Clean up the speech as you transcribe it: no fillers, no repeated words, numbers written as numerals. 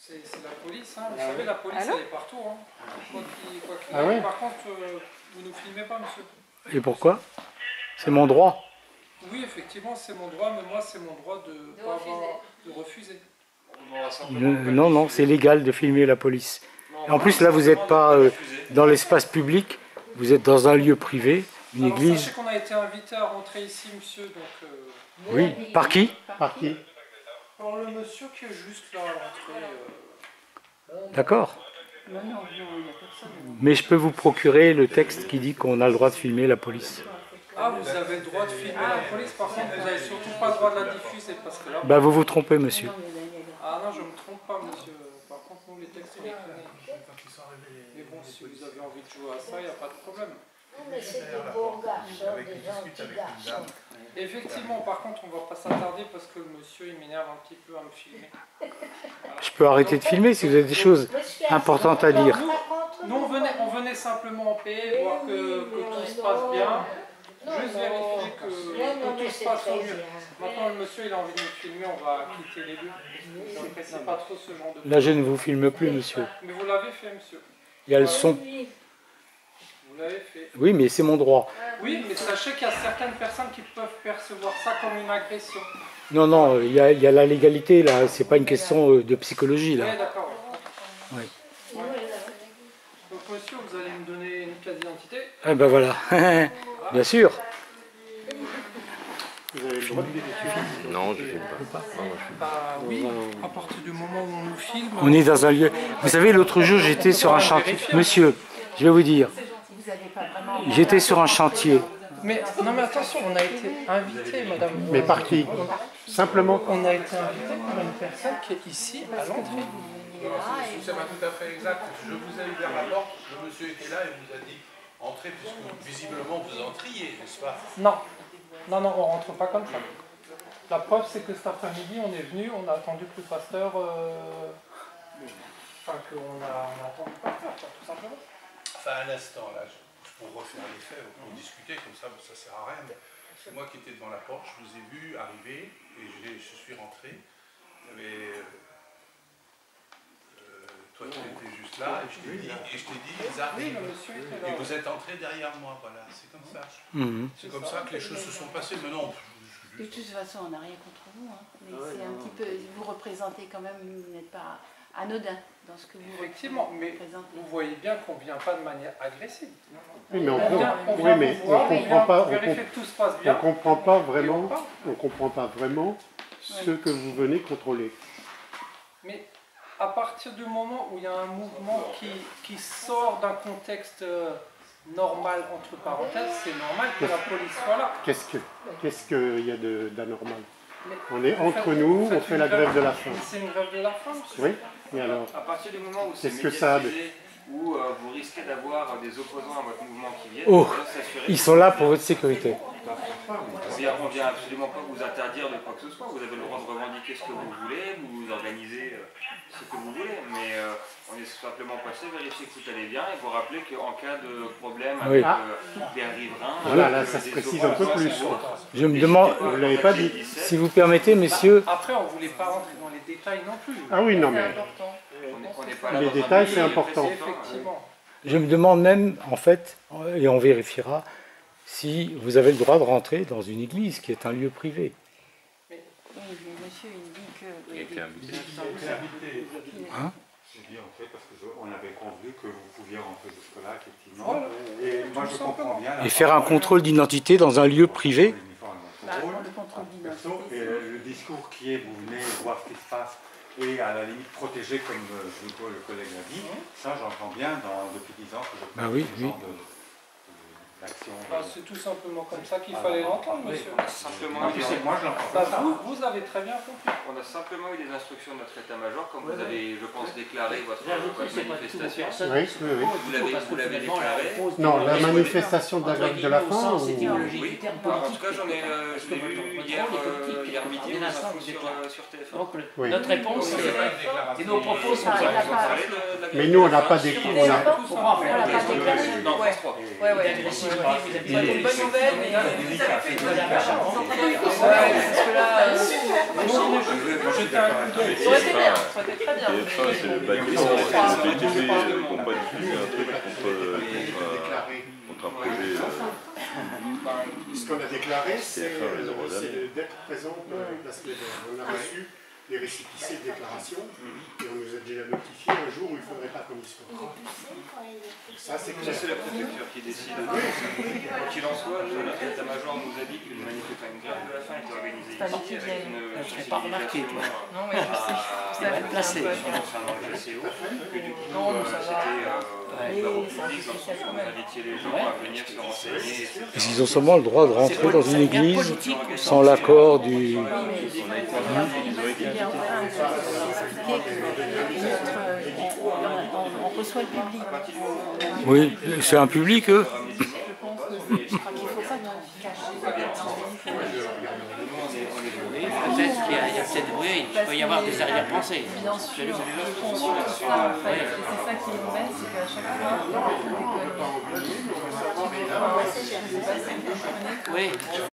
C'est la police, hein. Vous savez, la police, elle est partout. Hein. Quoi qu'il Ah ouais. Par contre, vous ne filmez pas, monsieur. Et pourquoi? C'est mon droit. Oui, effectivement, c'est mon droit, mais moi, c'est mon droit de refuser. Non, non, c'est légal de filmer la police. Et en plus, là, vous n'êtes pas dans l'espace public, vous êtes dans un lieu privé, une Alors, église. sachez qu'on a été invité à rentrer ici, monsieur, donc... Oui, par qui? Par qui? Par le monsieur qui est juste là à l'entrée. D'accord. Non, non, non, il n'y a personne. Mais je peux vous procurer le texte qui dit qu'on a le droit de filmer la police. Ah, vous avez le droit de filmer la police, par contre, vous n'avez surtout pas le droit de la diffuser, parce que là... Bah, vous vous trompez, monsieur. Ah non, je ne me trompe pas, monsieur. Par contre, nous, les textes, on les connaît. Mais bon, si vous avez envie de jouer à ça, il n'y a pas de problème. Mais c'est des beaux garçons, des gentils garçons. Effectivement, par contre, on ne va pas s'attarder parce que le monsieur, il m'énerve un petit peu à me filmer. Je peux arrêter de filmer si vous avez des choses importantes à dire. Nous, on venait simplement en paix, voir que tout se passe bien. Juste vérifier que tout se passe au mieux. Maintenant, le monsieur, il a envie de me filmer, on va quitter les lieux. Je n'apprécie pas trop ce genre de... Là, je ne vous filme plus, monsieur. Mais vous l'avez fait, monsieur. Il y a le son. Vous l'avez fait. Oui, mais c'est mon droit. Oui, mais sachez qu'il y a certaines personnes qui peuvent percevoir ça comme une agression. Non, non, il y a la légalité, là. C'est pas une question de psychologie, là. Oui, d'accord. Oui. Donc, monsieur, vous allez me donner une pièce d'identité. Ah ben voilà. Bien sûr. Vous avez le droit de vérifier. Non, je ne filme pas. Bah oui, à partir du moment où on nous filme... On est dans un lieu... Vous savez, l'autre jour, j'étais sur un chantier. Monsieur, je vais vous dire. J'étais sur un chantier. Mais non, mais attention, on a été invité, madame. Mais par qui? Simplement. On a été invité par une personne qui est ici, à l'entrée. C'est pas tout à fait exact. Je vous ai ouvert la porte, le monsieur était là et vous a dit entrez, puisque visiblement vous entriez, n'est-ce pas? Non, non, non, on rentre pas comme ça. La preuve, c'est que cet après-midi, on est venu, on a attendu que le pasteur. Enfin, qu'on a attendu le pasteur, tout simplement. Enfin, un instant, là, pour refaire les faits, pour discuter, comme ça, ça sert à rien. C'est moi qui étais devant la porte, je vous ai vu arriver et je suis rentré. Mais toi, tu étais juste là et je t'ai dit, ils arrivent. Et vous êtes entré derrière moi, voilà, c'est comme ça. C'est comme ça que les choses se sont passées. Mais non. De toute façon, on n'a rien contre vous. Hein. Mais c'est un petit peu. Vous représentez quand même, vous n'êtes pas anodin dans ce que vous effectivement, mais vous voyez bien qu'on ne vient pas de manière agressive. Oui, mais on comprend pas vraiment ce que vous venez contrôler. Mais à partir du moment où il y a un mouvement qui sort d'un contexte normal, entre parenthèses, c'est normal que la police soit là. Qu'est-ce qu'il y a d'anormal? On est entre nous, on fait la grève de la faim. C'est une grève de la faim. Oui, et alors? À partir du moment où c'est médiatisé, où vous risquez d'avoir des opposants à votre mouvement qui viennent, Oh, ils sont là pour votre sécurité. On vient absolument pas vous interdire de quoi que ce soit. Vous avez le droit de revendiquer ce que vous voulez, vous organisez ce que vous voulez, mais on est simplement passé, vérifier que tout allait bien et vous rappeler qu'en cas de problème avec des riverains, voilà, là ça se précise un peu plus. Je me demande, vous ne l'avez pas dit. Si vous permettez, messieurs. Après, on ne voulait pas rentrer dans les détails non plus. Ah oui, non, mais les détails, c'est important. Effectivement. Je me demande même, en fait, et on vérifiera, si vous avez le droit de rentrer dans une église qui est un lieu privé. Oui, mais monsieur, il dit que... Il a été invité. Hein? J'ai dit en fait parce qu'on avait convenu que vous pouviez rentrer jusque-là, effectivement. Et moi je comprends bien. Et faire un contrôle d'identité dans un lieu privé? Et le discours qui est vous venez voir ce qui se passe et à la limite protéger comme le collègue l'a dit, ça j'entends bien depuis 10 ans que je fais ce genre d'action. C'est tout simplement comme ça qu'il fallait l'entendre, monsieur. Simplement, moi je l'entends. Vous avez très bien compris. On a simplement eu des instructions de notre état-major, comme vous avez, je pense, déclaré votre manifestation. Oui. Vous l'avez déclaré. Non, la manifestation de la grève de la faim. Oui, en tout cas, je l'ai vu hier midi, une info sur TF1. Donc notre réponse, et nos propos sont mais nous, on n'a pas des... On n'a pas déclaré. Non, France 3. une bonne nouvelle, mais parce que là, jeter un coup d'œil. ça aurait été bien, ça aurait été très bien. C'est le BATP, c'est le BTP, qui n'ont pas diffusé un truc contre un projet. Ce qu'on a déclaré, c'est d'être présent place Kléber. On a reçu les récépissés de déclaration et on nous a déjà notifié un jour où il ne faudrait pas qu'on y soit. Ça, c'est clair. C'est la préfecture qui décide. Quoi qu'il en soit, l'état-major nous a dit qu'une manif, une grève de la faim était organisée ici avec une Je n'ai pas remarqué, toi. Non, mais je sais. Il va le placer. concernant le GCO, que du coup, c'était l'ordre public dans le sens où vous invitiez les gens à venir se renseigner. Parce qu'ils ont seulement le droit de rentrer dans une église sans l'accord du... On reçoit le public. Oui, c'est un public, eux. Je pense qu'il ne faut pas cacher. Peut-être qu'il y a peut-être, oui, il peut y avoir des arrière-pensées. Bien sûr, je pense que c'est ça en fait. Et c'est ça qui est embête, c'est qu'à chaque fois, on déconne. Oui.